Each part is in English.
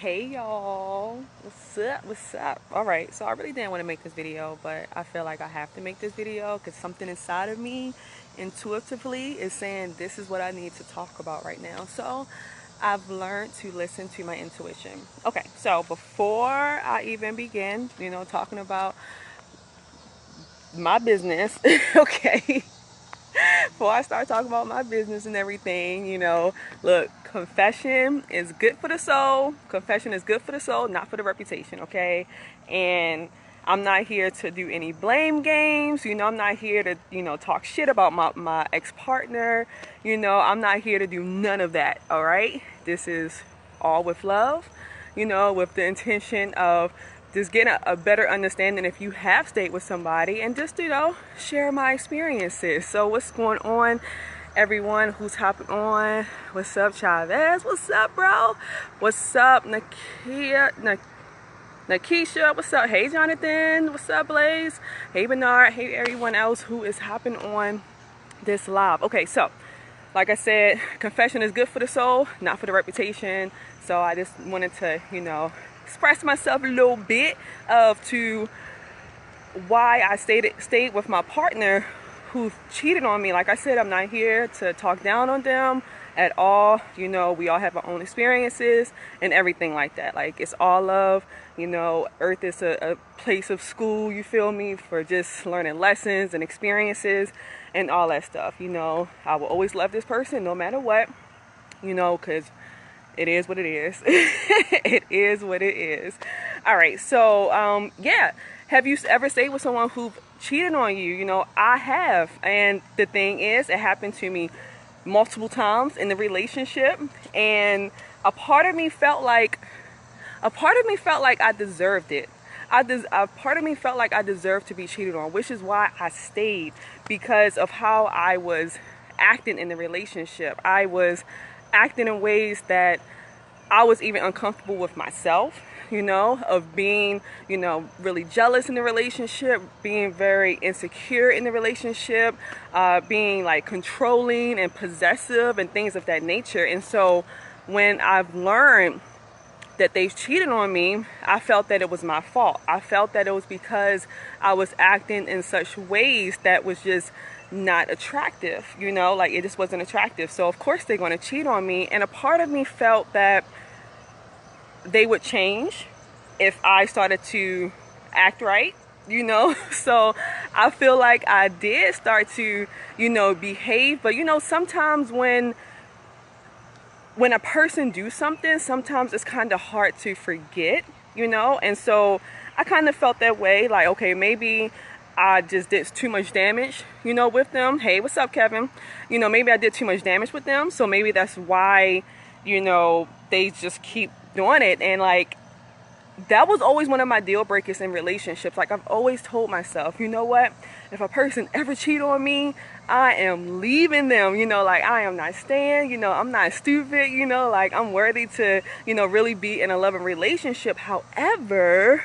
Hey y'all, what's up? All right, so I really didn't want to make this video, but I feel like I have to make this video because something inside of me intuitively is saying this is what I need to talk about right now. So I've learned to listen to my intuition. Okay, so before I even begin, talking about my business, okay, before I start talking about my business and everything, look, confession is good for the soul. Confession is good for the soul, not for the reputation, okay? And I'm not here to do any blame games. I'm not here to, talk shit about my ex-partner. I'm not here to do none of that, all right? This is all with love, with the intention of just getting a better understanding if you have stayed with somebody, and just share my experiences. So what's going on, everyone who's hopping on? What's up, Chavez? What's up, bro? What's up, Nakisha? What's up? Hey, Jonathan. What's up, Blaze? Hey, Bernard. Hey, everyone else who is hopping on this live. Okay, so like I said, confession is good for the soul, not for the reputation. So I just wanted to express myself a little bit to why I stayed with my partner who cheated on me. Like I said, I'm not here to talk down on them at all. We all have our own experiences and everything like that. Like, it's all love. Earth is a place of school, you feel me, for just learning lessons and experiences and all that stuff. I will always love this person no matter what, because it is what it is. It is what it is. All right, so yeah, have you ever stayed with someone who cheated on you? I have, and the thing is, it happened to me multiple times in the relationship, and a part of me felt like I deserved it. A part of me felt like I deserved to be cheated on, which is why I stayed, because of how I was acting in the relationship. I was acting in ways that I was even uncomfortable with myself, of being, really jealous in the relationship, being very insecure in the relationship, being like controlling and possessive and things of that nature. And so when I've learned that they cheated on me, I felt that it was my fault. I felt that it was because I was acting in such ways that was just not attractive, like it just wasn't attractive. So of course they're going to cheat on me. And a part of me felt that they would change if I started to act right, So I feel like I did start to, behave. But sometimes when a person do something, sometimes it's kind of hard to forget, and so I kind of felt that way, like, okay, maybe I just did too much damage, with them. Hey, what's up, Kevin? Maybe I did too much damage with them, so maybe that's why, they just keep doing it. And like, that was always one of my deal breakers in relationships. Like, I've always told myself, you know what, if a person ever cheat on me, I am leaving them, like, I am not staying, I'm not stupid, like, I'm worthy to, really be in a loving relationship. However,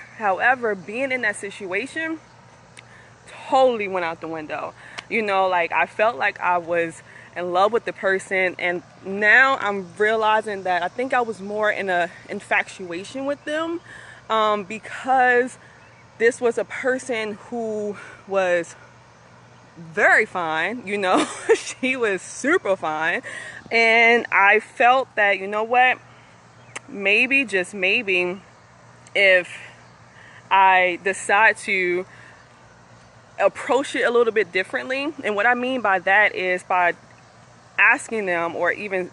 being in that situation totally went out the window. Like, I felt like I was in love with the person, and now I'm realizing that I think I was more in a infatuation with them, because this was a person who was very fine, she was super fine, and I felt that, what, maybe, just maybe, if I decide to approach it a little bit differently. And what I mean by that is by asking them, or even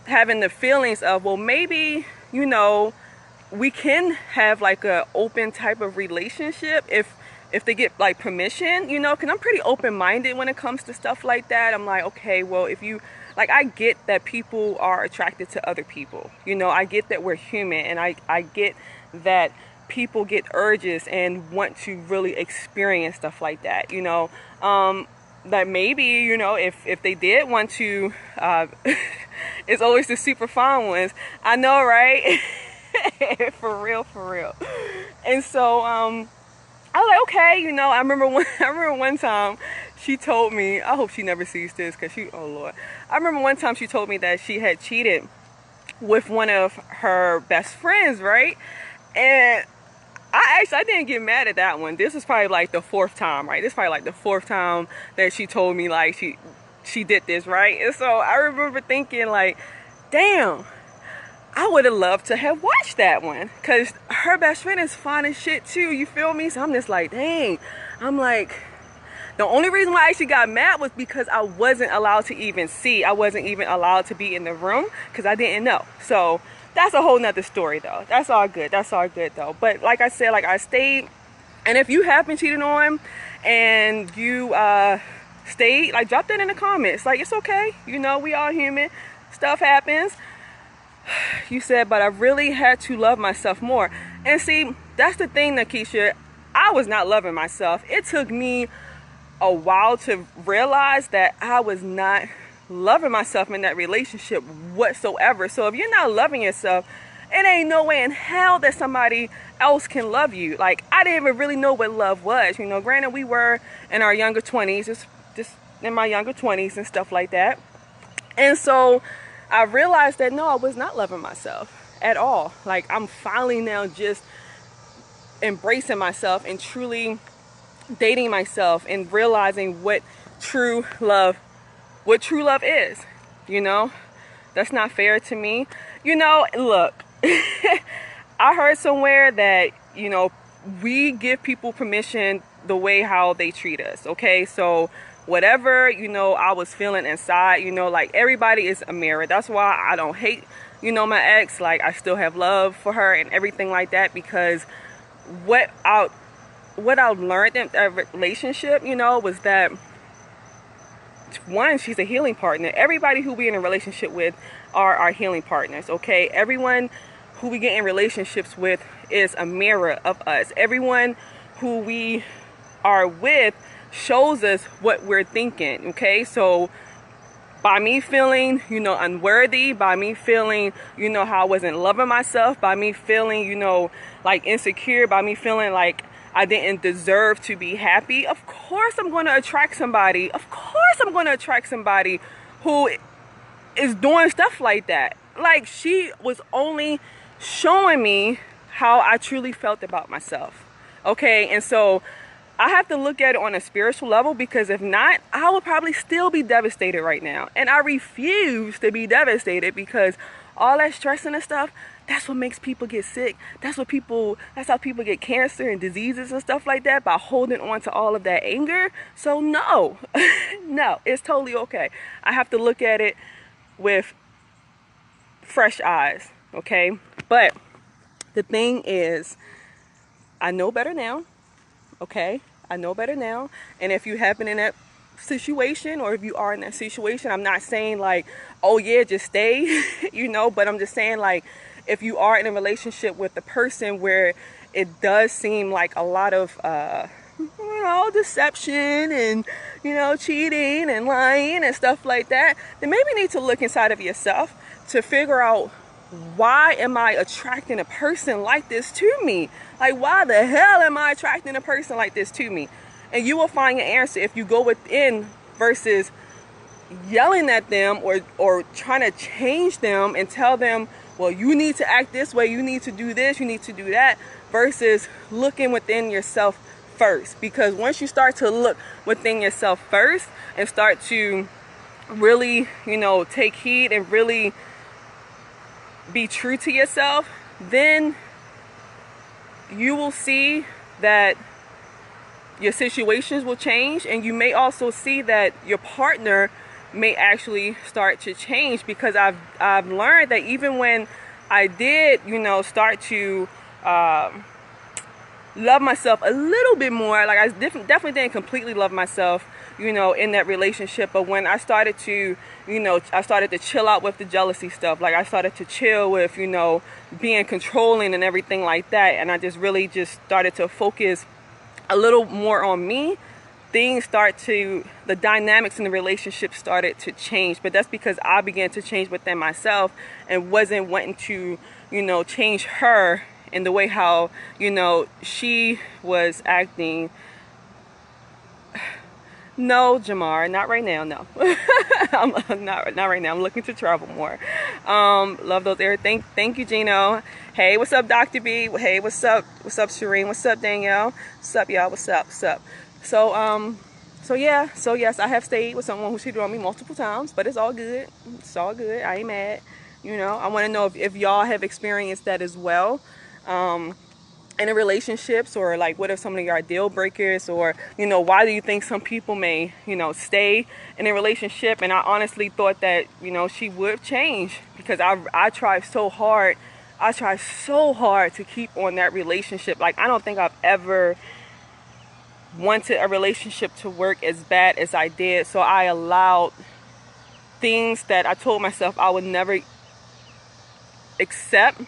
having the feelings of, well, maybe, we can have like a open type of relationship if they get like permission, because I'm pretty open-minded when it comes to stuff like that. I'm like, okay, well, if you, like, I get that people are attracted to other people, I get that we're human, and I get that people get urges and want to really experience stuff like that, that maybe, if they did want to, it's always the super fine ones. I know, right? For real. And so, I was like, okay, I remember one time she told me, I hope she never sees this, because oh Lord. I remember one time she told me that she had cheated with one of her best friends, right? And I didn't get mad at that one. This is probably like the fourth time, right? This is probably like the fourth time that she told me like she did this, right? And so I remember thinking like, damn, I would have loved to have watched that one, because her best friend is fine as shit too, you feel me? So I'm just like, dang. I'm like, the only reason why I actually got mad was because I wasn't allowed to even see. I wasn't even allowed to be in the room because I didn't know. So that's a whole nother story though. That's all good. That's all good though. But like I said, like I stayed. And if you have been cheated on and you stayed, like drop that in the comments. Like, it's okay. You know, we all human. Stuff happens. You said, but I really had to love myself more. And see, that's the thing, Nakisha. I was not loving myself. It took me a while to realize that I was not loving myself in that relationship whatsoever. So if you're not loving yourself, it ain't no way in hell that somebody else can love you. Like, I didn't even really know what love was. You know, granted, we were in our younger 20s, just in my younger 20s and stuff like that. And so I realized that no, I was not loving myself at all. Like, I'm finally now just embracing myself and truly dating myself and realizing what true love is. You know, that's not fair to me. You know, look, I heard somewhere that, you know, we give people permission the way how they treat us. Okay, so whatever, you know, I was feeling inside, you know, like, everybody is a mirror. That's why I don't hate, you know, my ex. Like, I still have love for her and everything like that, because what I learned in that relationship, you know, was that, one, she's a healing partner. Everybody who we in a relationship with are our healing partners, okay? Everyone who we get in relationships with is a mirror of us. Everyone who we are with shows us what we're thinking, okay? So by me feeling, you know, unworthy, by me feeling, you know, how I wasn't loving myself, by me feeling, you know, like insecure, by me feeling like I didn't deserve to be happy, of course I'm going to attract somebody. Of course I'm going to attract somebody who is doing stuff like that. Like, she was only showing me how I truly felt about myself. Okay, and so I have to look at it on a spiritual level, because if not, I would probably still be devastated right now. And I refuse to be devastated, because all that stressing and stuff, that's what makes people get sick. That's how people get cancer and diseases and stuff like that, by holding on to all of that anger. So no, no, it's totally okay. I have to look at it with fresh eyes, okay? But the thing is, I know better now, okay? I know better now. And if you have been in that situation, or if you are in that situation, I'm not saying like, oh yeah, just stay, you know, but I'm just saying, like, if you are in a relationship with a person where it does seem like a lot of you know, deception and, you know, cheating and lying and stuff like that, then maybe you need to look inside of yourself to figure out, why am I attracting a person like this to me? Like, why the hell am I attracting a person like this to me? And you will find your answer if you go within, versus yelling at them or trying to change them and tell them, well, you need to act this way, you need to do this, you need to do that, versus looking within yourself first. Because once you start to look within yourself first and start to really, you know, take heed and really be true to yourself, then you will see that your situations will change, and you may also see that your partner may actually start to change. Because I've learned that even when I did, you know, start to love myself a little bit more, like, I definitely didn't completely love myself, you know, in that relationship. But when I started to, you know, I started to chill out with the jealousy stuff. Like, I started to chill with, you know, being controlling and everything like that. And I just really just started to focus a little more on me. The dynamics in the relationship started to change. But that's because I began to change within myself and wasn't wanting to, you know, change her in the way how, you know, she was acting. No, Jamar, not right now. No, I'm not right now. I'm looking to travel more. Love those areas. Thank you, Gino. Hey, what's up, Dr. B? Hey, what's up? What's up, Shireen? What's up, Danielle? What's up, y'all? What's up? What's up? So yeah. So yes, I have stayed with someone who cheated on me multiple times, but it's all good. It's all good. I ain't mad. You know, I want to know if y'all have experienced that as well. In a relationships, or like what are some of your deal breakers, or you know, why do you think some people may, you know, stay in a relationship? And I honestly thought that, you know, she would change, because I tried so hard to keep on that relationship. Like, I don't think I've ever wanted a relationship to work as bad as I did. So I allowed things that I told myself I would never accept.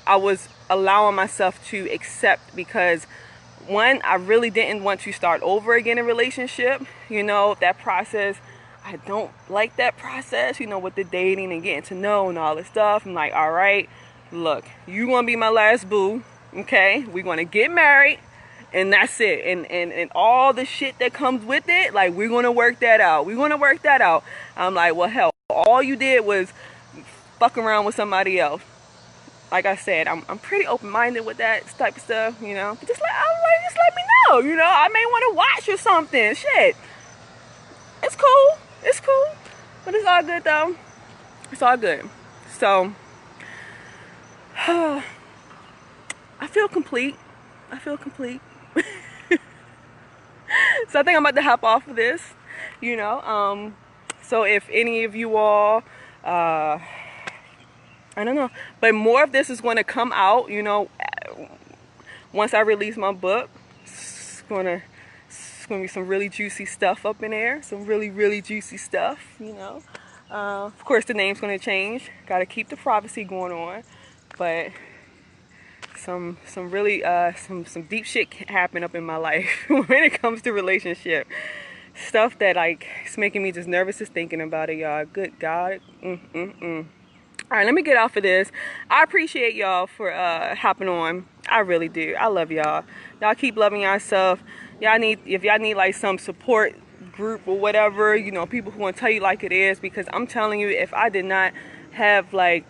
I was allowing myself to accept, because one, I really didn't want to start over again in a relationship. You know, that process, I don't like that process, you know, with the dating and getting to know and all this stuff. I'm like, all right, look, you gonna be my last boo, okay? We're gonna get married, and that's it. And all the shit that comes with it, like, we're gonna work that out. I'm like, well, hell, all you did was fuck around with somebody else. Like I said, I'm pretty open-minded with that type of stuff, you know. Just let me know, you know. I may want to watch or something. Shit, it's cool, but it's all good though. It's all good. So I feel complete. So I think I'm about to hop off of this, you know. So if any of you all, I don't know, but more of this is going to come out, you know, once I release my book. It's gonna be some really juicy stuff up in there, some really juicy stuff, you know. Of course, the name's going to change. Got to keep the privacy going on, but some really some deep shit happen up in my life when it comes to relationship stuff that, like, it's making me just nervous just thinking about it, y'all. Good God. All right, let me get off of this. I appreciate y'all for hopping on. I really do. I love y'all. Y'all keep loving yourself. If y'all need like some support group or whatever, you know, people who want to tell you like it is, because I'm telling you, if I did not have like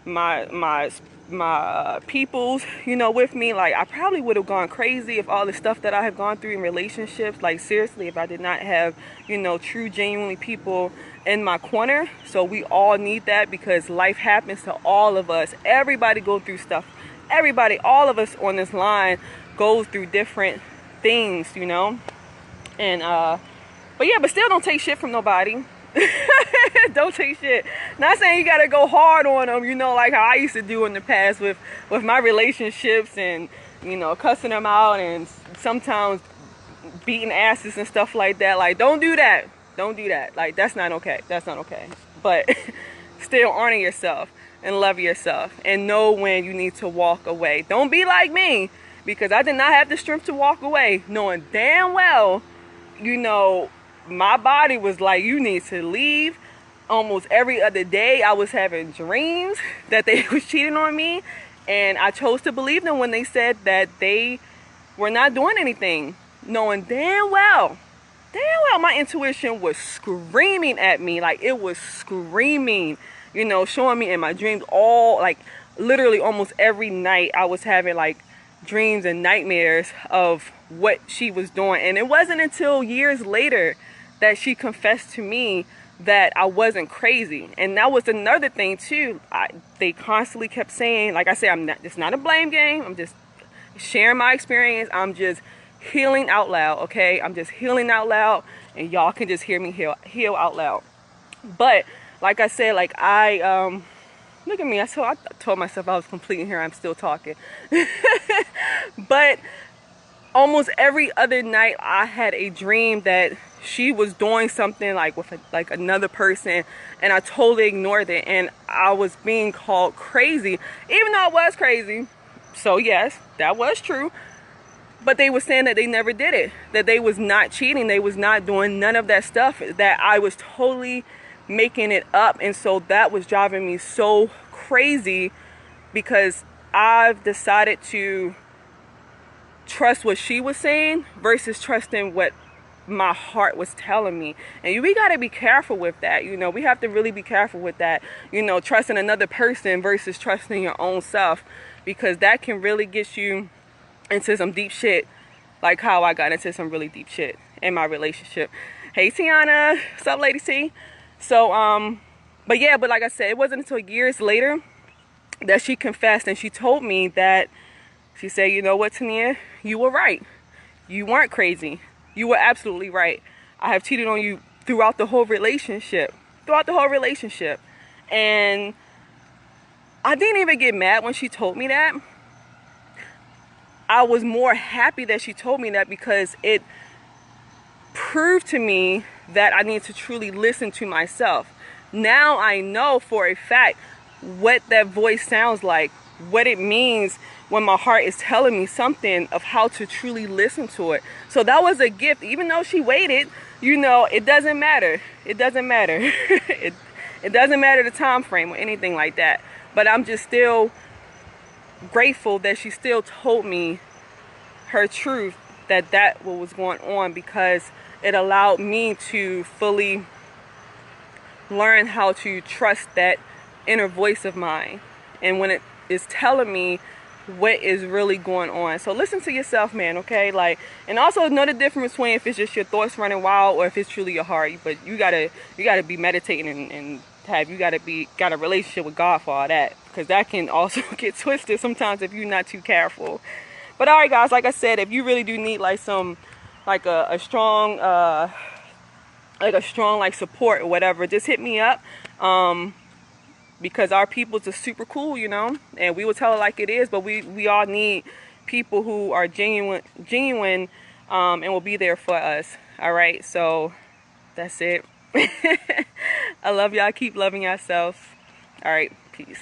my peoples, you know, with me, like, I probably would have gone crazy if all the stuff that I have gone through in relationships, like, seriously, if I did not have, you know, true, genuinely people in my corner. So we all need that, because life happens to all of us. Everybody go through stuff. Everybody, all of us on this line goes through different things, you know. And but still don't take shit from nobody. Don't take shit. Not saying you gotta go hard on them, you know, like how I used to do in the past with my relationships, and, you know, cussing them out and sometimes beating asses and stuff like that. Like, don't do that. Like, that's not okay. But still honor yourself and love yourself and know when you need to walk away. Don't be like me, because I did not have the strength to walk away, knowing damn well, you know, my body was like, you need to leave. Almost every other day I was having dreams that they was cheating on me, and I chose to believe them when they said that they were not doing anything, knowing damn well my intuition was screaming at me. Like, it was screaming, you know, showing me in my dreams, all, like, literally almost every night I was having like dreams and nightmares of what she was doing. And it wasn't until years later that she confessed to me that I wasn't crazy. And that was another thing too. They constantly kept saying, like I said, it's not a blame game. I'm just sharing my experience. I'm just healing out loud, okay? I'm just healing out loud, and y'all can just hear me heal out loud. But like I said, like, look at me. I told myself I was completing here. I'm still talking. But almost every other night I had a dream that she was doing something like with another person, and I totally ignored it, and I was being called crazy, even though I was crazy. So yes, that was true. But they were saying that they never did it, that they was not cheating, they was not doing none of that stuff, that I was totally making it up. And so that was driving me so crazy, because I've decided to trust what she was saying versus trusting what my heart was telling me. And we got to be careful with that. You know, we have to really be careful with that, you know, trusting another person versus trusting your own self, because that can really get you into some deep shit, like how I got into some really deep shit in my relationship. Hey Tiana, what's up, Lady T? So but yeah, but like I said, it wasn't until years later that she confessed, and she told me that, she said, you know what, Tania, you were right. You weren't crazy. You were absolutely right. I have cheated on you throughout the whole relationship. And I didn't even get mad when she told me that. I was more happy that she told me that, because it proved to me that I need to truly listen to myself. Now I know for a fact what that voice sounds like, what it means when my heart is telling me something, of how to truly listen to it. So that was a gift. Even though she waited, you know, it doesn't matter. It doesn't matter. it doesn't matter the time frame or anything like that. But I'm just still grateful that she still told me her truth, that what was going on, because it allowed me to fully learn how to trust that inner voice of mine, and when it is telling me what is really going on. So listen to yourself, man, okay? Like, and also know the difference between if it's just your thoughts running wild or if it's truly your heart. But you gotta be meditating and got a relationship with God for all that, because that can also get twisted sometimes if you're not too careful. But all right, guys, like I said, if you really do need like some, like a strong like support or whatever, just hit me up. Because our peoples are super cool, you know, and we will tell it like it is. But we all need people who are genuine, and will be there for us. All right, so that's it. I love y'all. Keep loving yourself. All right, peace.